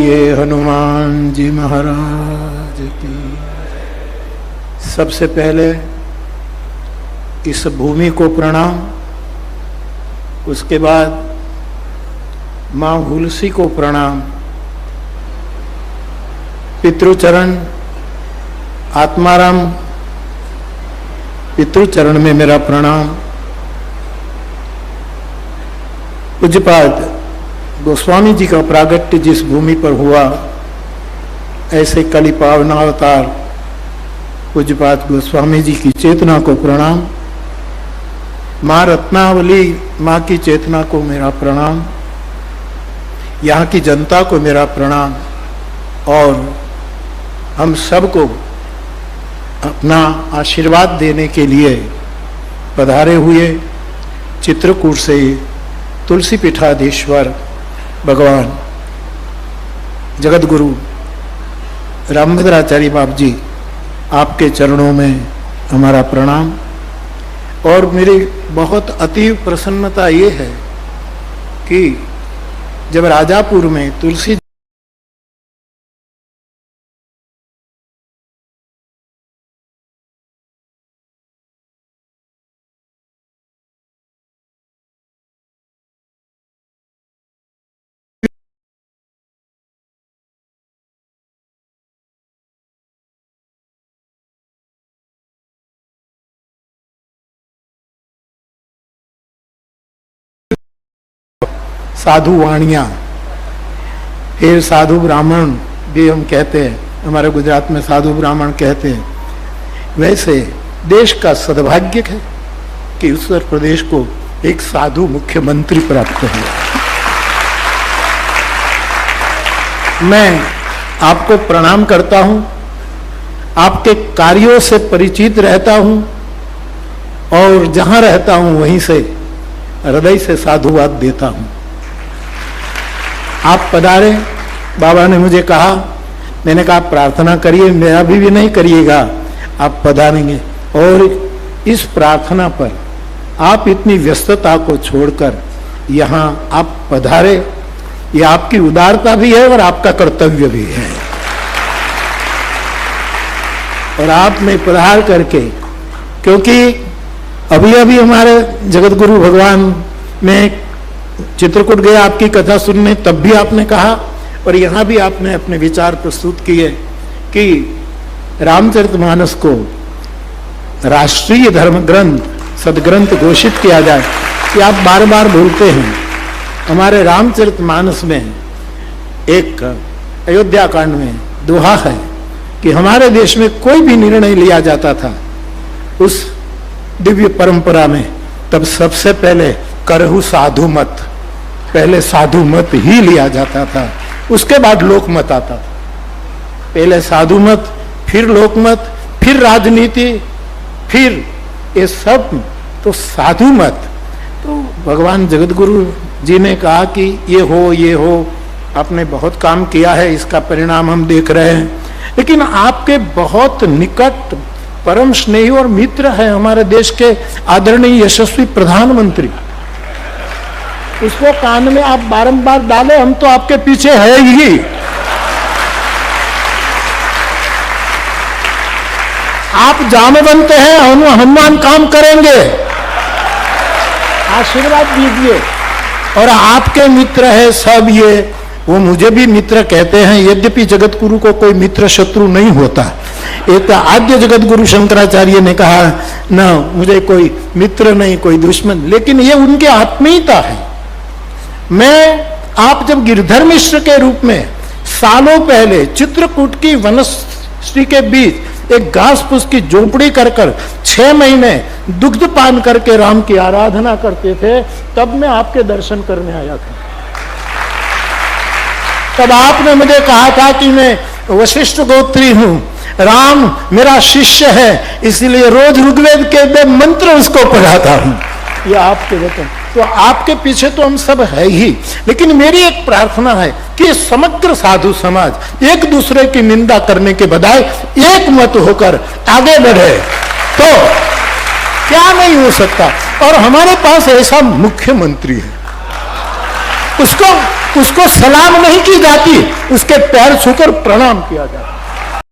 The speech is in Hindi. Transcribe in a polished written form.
बोलिए हनुमान जी महाराज की। सबसे पहले इस भूमि को प्रणाम, उसके बाद माँ हुलसी को प्रणाम, पितृचरण आत्माराम पितृचरण में मेरा प्रणाम। पूज्यपाद गोस्वामी जी का प्रागट्य जिस भूमि पर हुआ, ऐसे कलि पावनावतार पूज्यपाद गोस्वामी जी की चेतना को प्रणाम। माँ रत्नावली माँ की चेतना को मेरा प्रणाम, यहाँ की जनता को मेरा प्रणाम, और हम सबको अपना आशीर्वाद देने के लिए पधारे हुए चित्रकूट से तुलसी पीठाधीश्वर भगवान जगत गुरु रामभद्राचार्य बाप जी, आपके चरणों में हमारा प्रणाम। और मेरी बहुत अति प्रसन्नता ये है कि जब राजापुर में तुलसी साधु वाणियाँ, फिर साधु ब्राह्मण भी हम कहते हैं, हमारे गुजरात में साधु ब्राह्मण कहते हैं। वैसे देश का सद्भाग्य है कि उत्तर प्रदेश को एक साधु मुख्यमंत्री प्राप्त हुआ। मैं आपको प्रणाम करता हूं, आपके कार्यों से परिचित रहता हूं, और जहां रहता हूं वहीं से हृदय से साधुवाद देता हूं। आप पधारे, बाबा ने मुझे कहा, मैंने कहा प्रार्थना करिए, मेरा भी नहीं करिएगा, आप पधारेंगे। और इस प्रार्थना पर आप इतनी व्यस्तता को छोड़कर यहाँ आप पधारे, ये आपकी उदारता भी है और आपका कर्तव्य भी है। और आपने पधार करके, क्योंकि अभी अभी हमारे जगत गुरु भगवान में चित्रकूट गए आपकी कथा सुनने, तब भी आपने कहा, और यहाँ भी आपने अपने विचार प्रस्तुत किए कि रामचरितमानस को राष्ट्रीय धर्म ग्रंथ सदग्रंथ घोषित किया जाए। कि आप बार बार बोलते हैं, हमारे रामचरितमानस में एक अयोध्या कांड में दोहा है कि हमारे देश में कोई भी निर्णय लिया जाता था उस दिव्य परंपरा में, तब सबसे पहले करहु साधु मत, पहले साधु मत ही लिया जाता था, उसके बाद लोक मत आता था। पहले साधु मत, फिर लोक मत, फिर राजनीति, फिर ये सब तो साधु मत। तो भगवान जगत गुरु जी ने कहा कि ये हो, आपने बहुत काम किया है, इसका परिणाम हम देख रहे हैं। लेकिन आपके बहुत निकट परम स्नेही और मित्र है हमारे देश के आदरणीय यशस्वी प्रधानमंत्री, उसको कान में आप बारंबार डाले, हम तो आपके पीछे है ही। आप जामवंत हैं, हनुमान काम करेंगे, आशीर्वाद दीजिए। और आपके मित्र है सब, ये वो मुझे भी मित्र कहते हैं, यद्यपि जगत गुरु को कोई मित्र शत्रु नहीं होता। एक आद्य जगत गुरु शंकराचार्य ने कहा ना, मुझे कोई मित्र नहीं, कोई दुश्मन, लेकिन ये उनकी आत्मीयता है। आप जब गिरधर मिश्र के रूप में सालों पहले चित्रकूट की वनश्री के बीच एक घास फूस की झोपड़ी कर 6 महीने दुग्ध पान करके राम की आराधना करते थे, तब मैं आपके दर्शन करने आया था। तब आपने मुझे कहा था कि मैं वशिष्ठ गोत्री हूं, राम मेरा शिष्य है, इसलिए रोज ऋग्वेद के मंत्र उसको पढ़ाता हूं। ये आपके वचन, तो आपके पीछे तो हम सब है ही। लेकिन मेरी एक प्रार्थना है कि समग्र साधु समाज एक दूसरे की निंदा करने के बजाय एक मत होकर आगे बढ़े, तो क्या नहीं हो सकता। और हमारे पास ऐसा मुख्यमंत्री है, उसको सलाम नहीं की जाती, उसके पैर छूकर प्रणाम किया जाता।